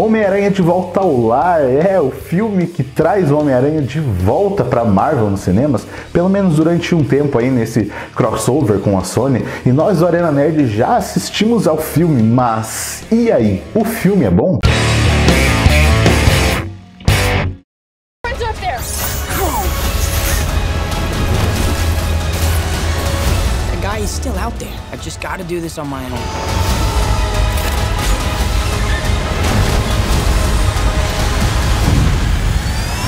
Homem-Aranha de Volta ao Lar é o filme que traz o Homem-Aranha de volta para Marvel nos cinemas, pelo menos durante um tempo aí nesse crossover com a Sony, e nós do Arena Nerd já assistimos ao filme, mas e aí, o filme é bom? The guy is still out there. I've just got to do this on my own.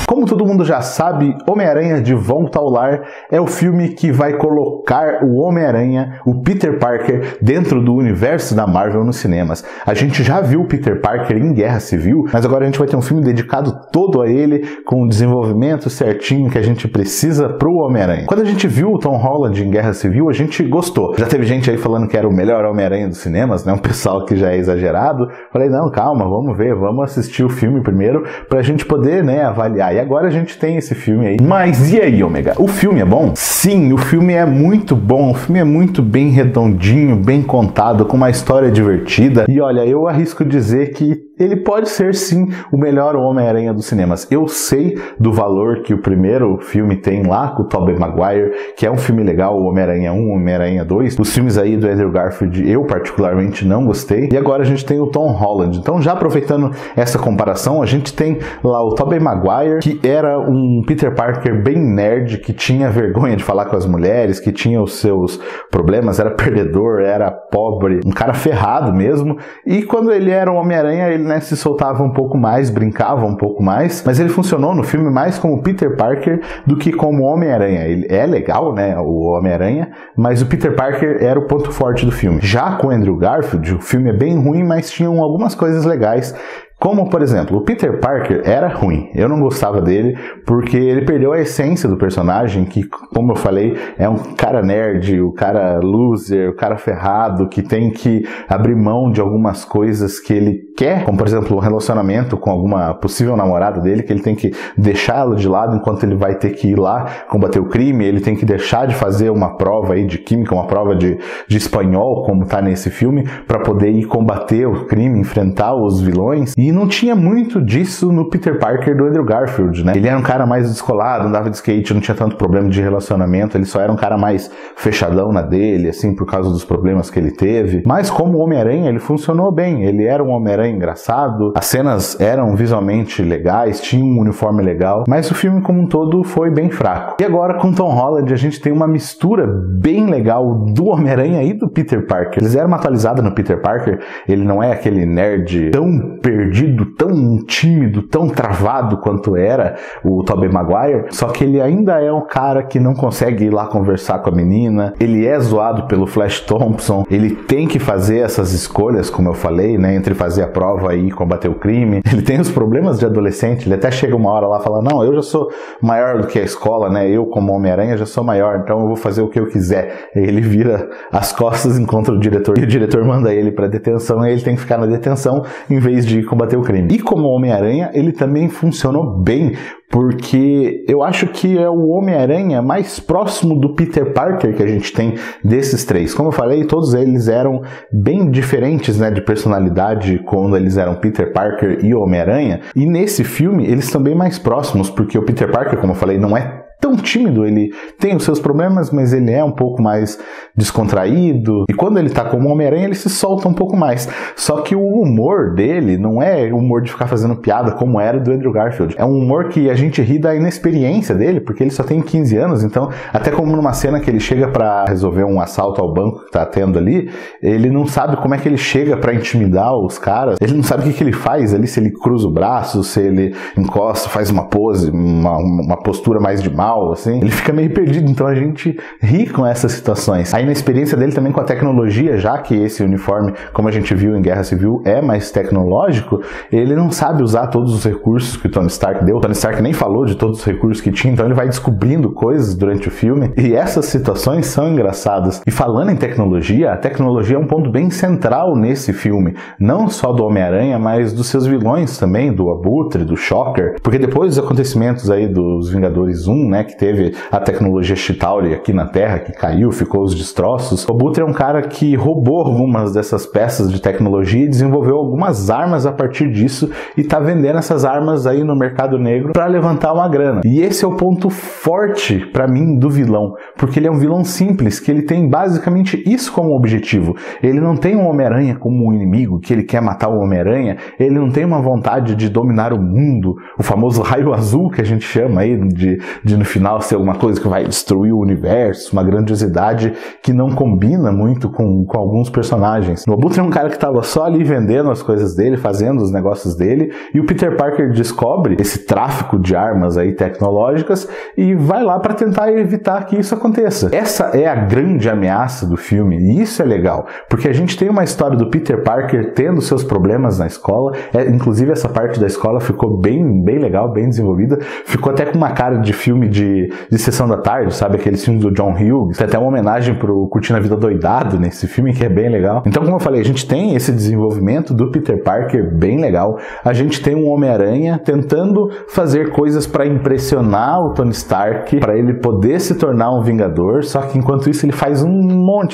Como todo mundo já sabe, Homem-Aranha de Volta ao Lar é o filme que vai colocar o Homem-Aranha, o Peter Parker, dentro do universo da Marvel nos cinemas. A gente já viu o Peter Parker em Guerra Civil, mas agora a gente vai ter um filme dedicado todo a ele, com o desenvolvimento certinho que a gente precisa pro Homem-Aranha. Quando a gente viu o Tom Holland em Guerra Civil, a gente gostou. Já teve gente aí falando que era o melhor Homem-Aranha dos cinemas, né? Um pessoal que já é exagerado. Falei, não, calma, vamos ver, vamos assistir o filme primeiro pra gente poder, né, avaliar. E agora a gente tem esse filme aí. Mas e aí, Ômega? O filme é bom? Sim, o filme é muito bom. O filme é muito bem redondinho, bem contado, com uma história divertida. E olha, eu arrisco dizer que ele pode ser sim o melhor Homem-Aranha dos cinemas. Eu sei do valor que o primeiro filme tem lá com o Tobey Maguire, que é um filme legal, o Homem-Aranha 1, o Homem-Aranha 2. Os filmes aí do Andrew Garfield eu particularmente não gostei. E agora a gente tem o Tom Holland. Então, já aproveitando essa comparação, a gente tem lá o Tobey Maguire, que era um Peter Parker bem nerd, que tinha vergonha de falar com as mulheres, que tinha os seus problemas, era perdedor, era pobre, um cara ferrado mesmo. E quando ele era o Homem-Aranha, ele, né, se soltava um pouco mais, brincava um pouco mais, mas ele funcionou no filme mais como Peter Parker do que como Homem-Aranha. Ele é legal, né, o Homem-Aranha, mas o Peter Parker era o ponto forte do filme. Já com o Andrew Garfield, o filme é bem ruim, mas tinham algumas coisas legais. Como, por exemplo, o Peter Parker era ruim. Eu não gostava dele porque ele perdeu a essência do personagem, que, como eu falei, é um cara nerd, o cara loser, o cara ferrado, que tem que abrir mão de algumas coisas que ele quer, como, por exemplo, um relacionamento com alguma possível namorada dele, que ele tem que deixá-lo de lado enquanto ele vai ter que ir lá combater o crime, ele tem que deixar de fazer uma prova aí de química, uma prova de espanhol, como tá nesse filme, para poder ir combater o crime, enfrentar os vilões. E não tinha muito disso no Peter Parker do Andrew Garfield, né? Ele era um cara mais descolado, andava de skate, não tinha tanto problema de relacionamento, ele só era um cara mais fechadão na dele, assim, por causa dos problemas que ele teve. Mas como Homem-Aranha, ele funcionou bem, ele era um Homem-Aranha engraçado, as cenas eram visualmente legais, tinha um uniforme legal, mas o filme como um todo foi bem fraco. E agora com Tom Holland a gente tem uma mistura bem legal do Homem-Aranha e do Peter Parker. Eles deram uma atualizada no Peter Parker, ele não é aquele nerd tão perdido, tão tímido, tão travado quanto era o Tobey Maguire, só que ele ainda é um cara que não consegue ir lá conversar com a menina, ele é zoado pelo Flash Thompson, ele tem que fazer essas escolhas, como eu falei, né, entre fazer a prova e combater o crime, ele tem os problemas de adolescente, ele até chega uma hora lá e fala, não, eu já sou maior do que a escola, né, eu como Homem-Aranha já sou maior, então eu vou fazer o que eu quiser. Ele vira as costas, encontra o diretor, e o diretor manda ele pra detenção, e ele tem que ficar na detenção em vez de combater o crime. E como Homem-Aranha, ele também funcionou bem, porque eu acho que é o Homem-Aranha mais próximo do Peter Parker que a gente tem desses três. Como eu falei, todos eles eram bem diferentes, né, de personalidade quando eles eram Peter Parker e Homem-Aranha, e nesse filme eles são bem mais próximos, porque o Peter Parker, como eu falei, não é tão tímido, ele tem os seus problemas, mas ele é um pouco mais descontraído, e quando ele tá como Homem-Aranha, ele se solta um pouco mais. Só que o humor dele não é humor de ficar fazendo piada como era do Andrew Garfield. É um humor que a gente ri da inexperiência dele, porque ele só tem 15 anos, então, até como numa cena que ele chega pra resolver um assalto ao banco que tá tendo ali, ele não sabe como é que ele chega pra intimidar os caras, ele não sabe o que ele faz ali, se ele cruza o braço, se ele encosta, faz uma pose, uma postura mais de mal, assim, ele fica meio perdido, então a gente ri com essas situações. Aí na experiência dele também com a tecnologia, já que esse uniforme, como a gente viu em Guerra Civil, é mais tecnológico, ele não sabe usar todos os recursos que o Tony Stark deu. O Tony Stark nem falou de todos os recursos que tinha, então ele vai descobrindo coisas durante o filme, e essas situações são engraçadas. E falando em tecnologia, a tecnologia é um ponto bem central nesse filme, não só do Homem-Aranha, mas dos seus vilões também, do Abutre, do Shocker, porque depois dos acontecimentos aí dos Vingadores 1, né, que teve a tecnologia Chitauri aqui na Terra, que caiu, ficou os destroços. O Abutre é um cara que roubou algumas dessas peças de tecnologia e desenvolveu algumas armas a partir disso e tá vendendo essas armas aí no mercado negro para levantar uma grana. E esse é o ponto forte para mim do vilão, porque ele é um vilão simples, que ele tem basicamente isso como objetivo. Ele não tem um Homem-Aranha como um inimigo, que ele quer matar o Homem-Aranha, ele não tem uma vontade de dominar o mundo, o famoso raio azul que a gente chama aí de no final ser alguma coisa que vai destruir o universo, uma grandiosidade que não combina muito com alguns personagens. O Abutre é um cara que estava só ali vendendo as coisas dele, fazendo os negócios dele, e o Peter Parker descobre esse tráfico de armas aí tecnológicas e vai lá para tentar evitar que isso aconteça. Essa é a grande ameaça do filme, e isso é legal, porque a gente tem uma história do Peter Parker tendo seus problemas na escola, inclusive essa parte da escola ficou bem legal, bem desenvolvida, ficou até com uma cara de filme de sessão da tarde, sabe, aqueles filmes do John Hughes, tem até uma homenagem pro Curtindo a Vida Doidado nesse filme, que é bem legal. Então, como eu falei, a gente tem esse desenvolvimento do Peter Parker bem legal, a gente tem um Homem-Aranha tentando fazer coisas para impressionar o Tony Stark, para ele poder se tornar um Vingador, só que enquanto isso ele faz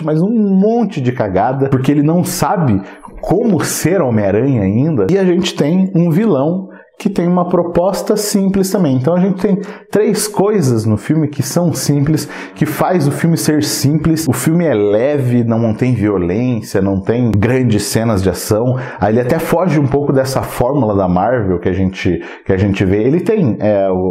mas um monte de cagada, porque ele não sabe como ser Homem-Aranha ainda, e a gente tem um vilão que tem uma proposta simples também. Então a gente tem 3 coisas no filme que são simples, que faz o filme ser simples. O filme é leve, não tem violência, não tem grandes cenas de ação. Aí ele até foge um pouco dessa fórmula da Marvel que a gente vê. Ele tem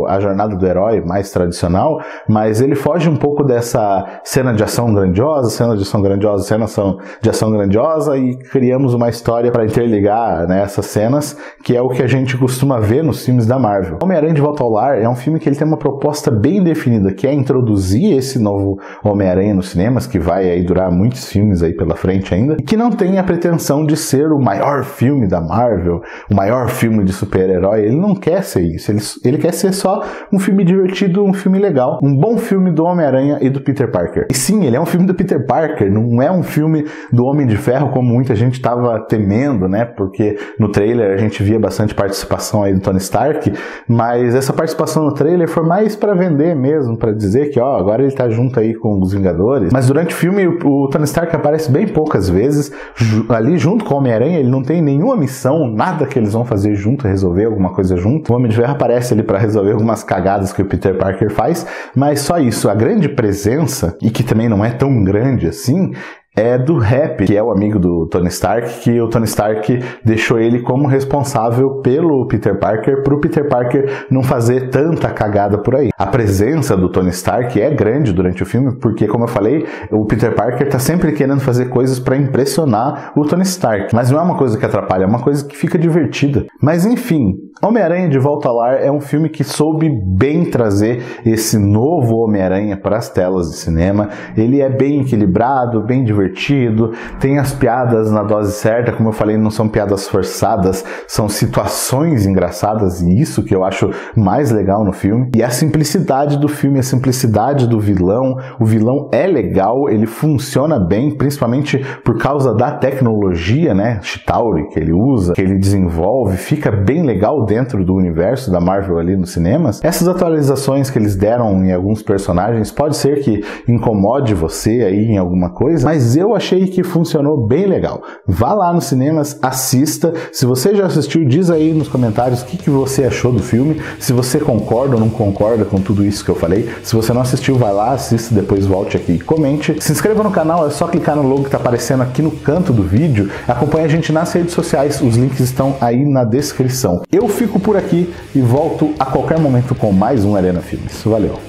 a jornada do herói mais tradicional, mas ele foge um pouco dessa cena de ação grandiosa, cena de ação grandiosa, e criamos uma história para interligar, né, essas cenas, que é o que a gente costuma ver nos filmes da Marvel. Homem-Aranha de Volta ao Lar é um filme que ele tem uma proposta bem definida, que é introduzir esse novo Homem-Aranha nos cinemas, que vai aí durar muitos filmes aí pela frente ainda, e que não tem a pretensão de ser o maior filme da Marvel, o maior filme de super-herói. Ele não quer ser isso, ele quer ser só um filme divertido, um filme legal, um bom filme do Homem-Aranha e do Peter Parker. E sim, ele é um filme do Peter Parker, não é um filme do Homem de Ferro como muita gente estava temendo, né, porque no trailer a gente via bastante participação aí do Tony Stark, mas essa participação no trailer foi mais para vender mesmo, para dizer que agora ele tá junto aí com os Vingadores. Mas durante o filme o Tony Stark aparece bem poucas vezes, ali junto com o Homem-Aranha. Ele não tem nenhuma missão, nada que eles vão fazer junto, resolver alguma coisa junto. O Homem de Ferro aparece ali para resolver algumas cagadas que o Peter Parker faz, mas só isso. A grande presença, e que também não é tão grande assim, é do Happy, que é o amigo do Tony Stark, que o Tony Stark deixou ele como responsável pelo Peter Parker, pro Peter Parker não fazer tanta cagada por aí. A presença do Tony Stark é grande durante o filme, porque, como eu falei, o Peter Parker tá sempre querendo fazer coisas para impressionar o Tony Stark. Mas não é uma coisa que atrapalha, é uma coisa que fica divertida. Mas enfim, Homem-Aranha de Volta ao Lar é um filme que soube bem trazer esse novo Homem-Aranha para as telas de cinema. Ele é bem equilibrado, bem divertido, tem as piadas na dose certa, como eu falei, não são piadas forçadas, são situações engraçadas, e isso que eu acho mais legal no filme. E a simplicidade do filme, a simplicidade do vilão, o vilão é legal, ele funciona bem, principalmente por causa da tecnologia, né, Chitauri, que ele usa, que ele desenvolve, fica bem legal dentro do universo da Marvel ali nos cinemas. Essas atualizações que eles deram em alguns personagens pode ser que incomode você aí em alguma coisa, mas eu achei que funcionou bem legal. Vá lá nos cinemas, assista. Se você já assistiu, diz aí nos comentários o que você achou do filme, se você concorda ou não concorda com tudo isso que eu falei. Se você não assistiu, vai lá, assista, depois volte aqui e comente. Se inscreva no canal, é só clicar no logo que está aparecendo aqui no canto do vídeo. Acompanhe a gente nas redes sociais, os links estão aí na descrição. Eu fico por aqui e volto a qualquer momento com mais um Arena Filmes. Valeu!